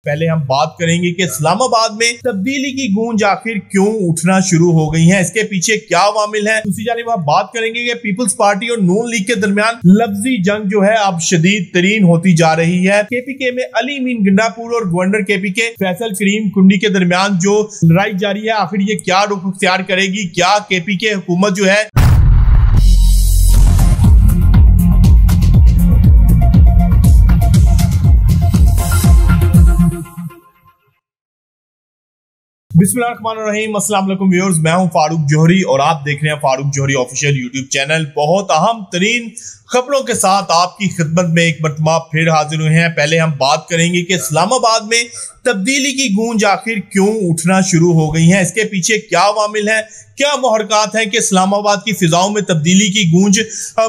पहले हम बात करेंगे कि इस्लामाबाद में तब्दीली की गूंज आखिर क्यों उठना शुरू हो गई है, इसके पीछे क्या अवामिल है। दूसरी जानिब हम बात करेंगे कि पीपल्स पार्टी और नून लीग के दरमियान लफ्जी जंग जो है अब शदीद तरीन होती जा रही है। केपीके में अली मीन गंडापुर और गवर्नर केपीके फैसल करीम कुंडी के दरमियान जो लड़ाई जारी है, आखिर ये क्या रुख इख्तियार करेगी, क्या केपीके हुकूमत जो है बिस्मिल्लाहिर्रहमानिर्रहीम। अस्सलाम वालेकुम व्यूअर्स, मैं हूं फारूक जौहरी और आप देख रहे हैं फारूक जौहरी ऑफिशियल यूट्यूब चैनल। बहुत अहम तरीन खबरों के साथ आपकी खिदमत में एक मरतबा फिर हाजिर हुए हैं। पहले हम बात करेंगे कि इस्लामाबाद में तब्दीली की गूंज आखिर क्यों उठना शुरू हो गई है, इसके पीछे क्या अवामिल है, क्या मुहरकात हैं कि इस्लामाबाद की फिजाओं में तब्दीली की गूंज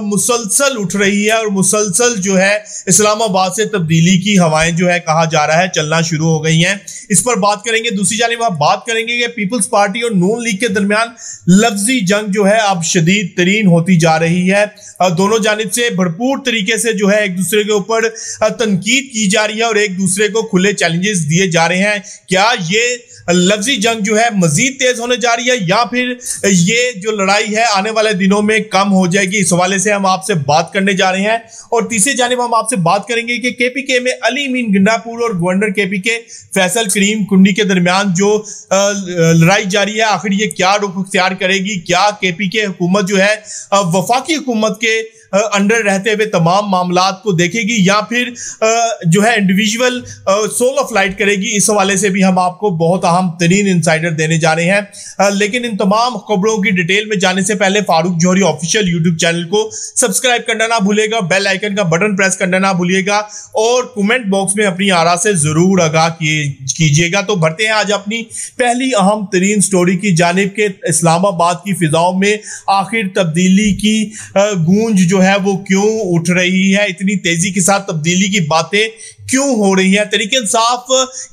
मुसलसल उठ रही है और मुसलसल जो है इस्लामाबाद से तब्दीली की हवाएं जो है कहा जा रहा है चलना शुरू हो गई हैं। इस पर बात करेंगे। दूसरी जानिब आप बात करेंगे कि पीपल्स पार्टी और नून लीग के दरमियान लफ्जी जंग जो है अब शदीद तरीन होती जा रही है। दोनों जानिब से भरपूर तरीके से जो है एक दूसरे के ऊपर तनकीद की जा रही है और एक दूसरे को खुले चैलेंजेस दिए जा रहे हैं। क्या ये लफ्जी जंग जो है मजीद तेज होने जा रही है या फिर ये जो लड़ाई है आने वाले दिनों में कम हो जाएगी, इस हवाले से हम आपसे बात करने जा रहे हैं। और तीसरी जानिब हम आपसे बात करेंगे कि केपीके में अली मीन गंडापुर और गवर्नर केपीके फैसल करीम कुंडी के दरमियान जो लड़ाई जारी है, आखिर ये क्या रुख इख्तियार करेगी, क्या केपीके हुकूमत जो है वफाकी हुकूमत के अंडर रहते हुए तमाम मामलात को देखेगी या फिर जो है इंडिविजुअल सोलो फ्लाइट करेगी। इस हवाले से भी हम आपको बहुत अहम तरीन इंसाइडर देने जा रहे हैं। लेकिन इन तमाम खबरों की डिटेल में जाने से पहले फारूक जौहरी ऑफिशियल यूट्यूब चैनल को सब्सक्राइब करना ना भूलिएगा, बेल आइकन का बटन प्रेस करना ना भूलिएगा और कमेंट बॉक्स में अपनी आरा से जरूर आगाह कीजिएगा। तो बढ़ते हैं आज अपनी पहली अहम तरीन स्टोरी की जानिब के इस्लामाबाद की फिजाओं में आखिर तब्दीली की गूंज जो है वो क्यों उठ रही है, इतनी तेजी के साथ तब्दीली की बातें क्यों हो रही है। तहरीक इंसाफ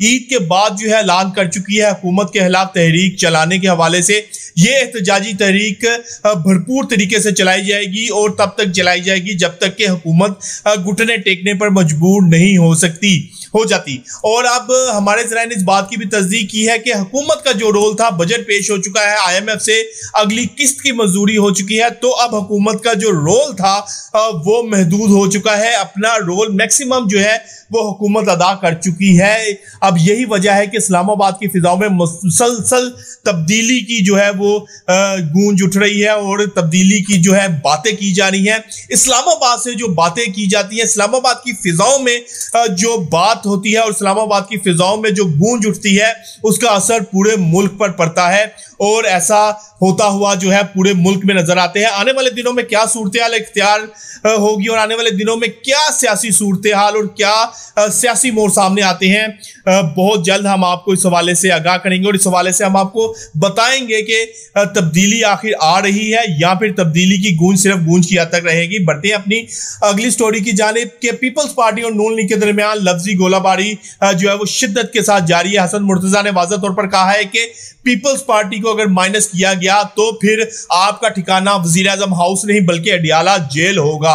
ईद के बाद जो है ऐलान कर चुकी है हुकूमत के खिलाफ तहरीक चलाने के हवाले से। ये एहतजाजी तहरीक भरपूर तरीके से चलाई जाएगी और तब तक चलाई जाएगी जब तक कि हुकूमत घुटने टेकने पर मजबूर नहीं हो जाती। और अब हमारे ज़राए ने इस बात की भी तस्दीक की है कि हुकूमत का जो रोल था, बजट पेश हो चुका है, IMF से अगली किस्त की मंजूरी हो चुकी है, तो अब हुकूमत का जो रोल था वो महदूद हो चुका है। अपना रोल मैक्सिमम जो है वो हुकूमत अदा कर चुकी है। अब यही वजह है कि इस्लामाबाद की फिजाओं में मुसलसल तब्दीली की जो है वो गूंज उठ रही है और तब्दीली की जो है बातें की जा रही हैं। इस्लामाबाद से जो बातें की जाती हैं, इस्लामाबाद की फिजाओं में जो बात होती है और इस्लामाबाद की फिजाओं में जो गूंज उठती है, उसका असर पूरे मुल्क पर पड़ता है और ऐसा होता हुआ जो है पूरे मुल्क में नजर आते हैं। आने वाले दिनों में क्या सूरत हाल इख्तियार होगी और आने वाले दिनों में क्या सियासी सूरत हाल और क्या सियासी मोड़ सामने आते हैं, बहुत जल्द हम आपको इस हवाले से आगाह करेंगे और इस हवाले से हम आपको बताएंगे कि तब्दीली आखिर आ रही है या फिर तब्दीली की गूंज सिर्फ गूंज की हद तक रहेगी। बढ़ते हैं अपनी अगली स्टोरी की जानिब के पीपल्स पार्टी और नून लीग के दरमियान लफ्जी गोलाबारी जो है वो शिद्दत के साथ जारी है। हसन मुर्तजा ने वाज़ेह तौर पर कहा है कि पीपल्स पार्टी को अगर माइनस किया गया तो फिर आपका ठिकाना वजीर आजम हाउस नहीं बल्कि अडियाला जेल होगा।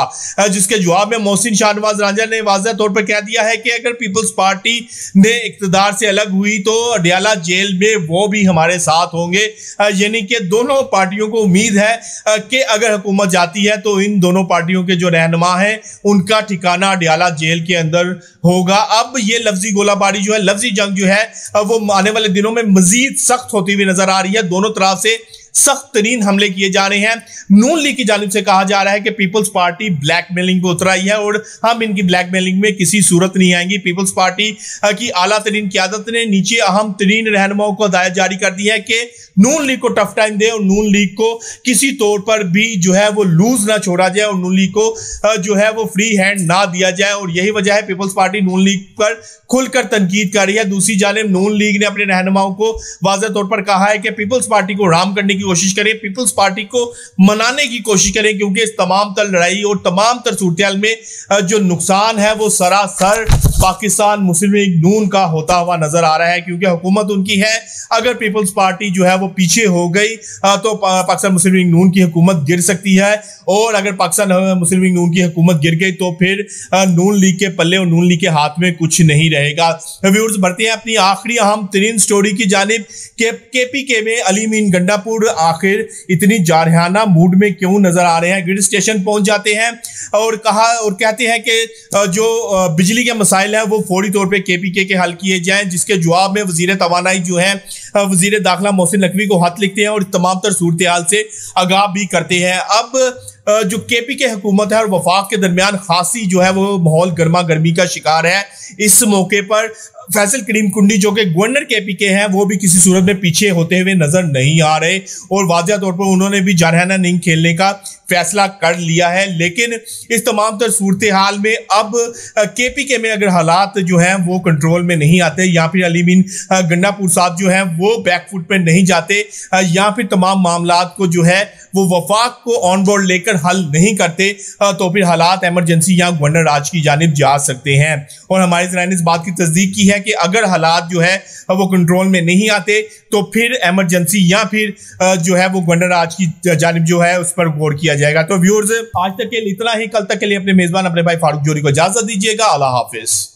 जिसके जवाब में मोहसिन शाहनवाज रांझा ने वाज़ेह तौर पर कह दिया है कि अगर पीपल्स पार्टी ने इक़्तिदार से अलग हुई तो अडियाला जेल में वो भी हमारे साथ होंगे। यानी कि दोनों पार्टियों को उम्मीद है कि अगर हुकूमत जाती है तो इन दोनों पार्टियों के जो रहनुमा हैं उनका ठिकाना अडियाला जेल के अंदर होगा। अब ये लफ्जी गोलाबारी जो है, लफ्जी जंग जो है वो आने वाले दिनों में मजीद सख्त होती हुई नजर आ रही है। दोनों तरफ से सख्त तरीन हमले किए जा रहे हैं। नून लीग की जानिब से कहा जा रहा है कि पीपल्स पार्टी ब्लैकमेलिंग पे उतर आई है और हम इनकी ब्लैकमेलिंग में किसी सूरत नहीं आएंगी। पीपल्स पार्टी की आला तरीन क़यादत ने नीचे अहम तरीन रहनुमाओं को हदायत जारी कर दी है कि नून लीग को टफ टाइम दे और नून लीग को किसी तौर पर भी जो है वो लूज ना छोड़ा जाए और नून लीग को जो है वो फ्री हैंड ना दिया जाए। और यही वजह है पीपल्स पार्टी नून लीग पर खुलकर तनकीद कर रही है। दूसरी जानिब नून लीग ने अपने रहनुमाओं को वाज़ेह तौर पर कहा है कि पीपल्स पार्टी को राम करने की कोशिश करें, पीपल्स पार्टी को मनाने की कोशिश करें, क्योंकि इस तमाम तर लड़ाई और तमाम तर सूरत में जो नुकसान है वो सरासर पाकिस्तान मुस्लिम लीग नून का होता हुआ नजर आ रहा है, क्योंकि हुकूमत उनकी है। अगर पीपल्स पार्टी जो है वो पीछे हो गई तो पाकिस्तान मुस्लिम लीग नून की हुकूमत गिर सकती है। और अगर पाकिस्तान मुस्लिम लीग नून की हुकूमत गिर गई तो फिर नून लीग के पल्ले और नून लीग के हाथ में कुछ नहीं रहेगा। व्यूअर्स, बढ़ते हैं अपनी आखिरी अहम तरीन स्टोरी की जानिब। केपीके में अली मीन गंडापुर आखिर इतनी जारहाना मूड में क्यों नजर आ रहे हैं। ग्रिड स्टेशन पहुंच जाते हैं और कहते हैं कि जो बिजली के मसाइल हैं वो फौरी तौर पे केपीके के हल किए जाएं, जिसके जवाब में वजीर तवानाई जो है वजीर दाखिला मोहसिन नकवी को खत लिखते हैं और तमाम तर सूरत हाल से आगाह भी करते हैं। अब जो केपीके हुकूमत है और वफाक के दरमियान खासी जो है वो माहौल गर्मा गर्मी का शिकार है। इस मौके पर फैसल करीम कुंडी जो कि गवर्नर केपीके हैं वो भी किसी सूरत में पीछे होते हुए नजर नहीं आ रहे और वाज़ेह तौर पर उन्होंने भी जारहाना नहीं खेलने का फैसला कर लिया है। लेकिन इस तमाम तर सूरत हाल में अब केपीके में अगर हालात जो हैं वो कंट्रोल में नहीं आते या फिर अली मीन गंडापुर साहब जो हैं वो बैकफुट पे नहीं जाते या फिर तमाम मामलात को जो है वो वफाक को ऑन बोर्ड लेकर हल नहीं करते तो फिर हालात एमरजेंसी या गवर्नर राज की जानिब जा सकते हैं। और हमारे ज़राए ने इस बात की तस्दीक की है कि अगर हालात जो है वो कंट्रोल में नहीं आते तो फिर एमरजेंसी या फिर जो है वो गवर्नर राज की जानिब जो है उस पर गौर किया जाएगा। तो व्यूअर्स, आज तक के लिए इतना ही। कल तक के लिए अपने मेजबान अपने भाई फारूक जोहरी को इजाजत दीजिएगा। अल्लाह हाफिज।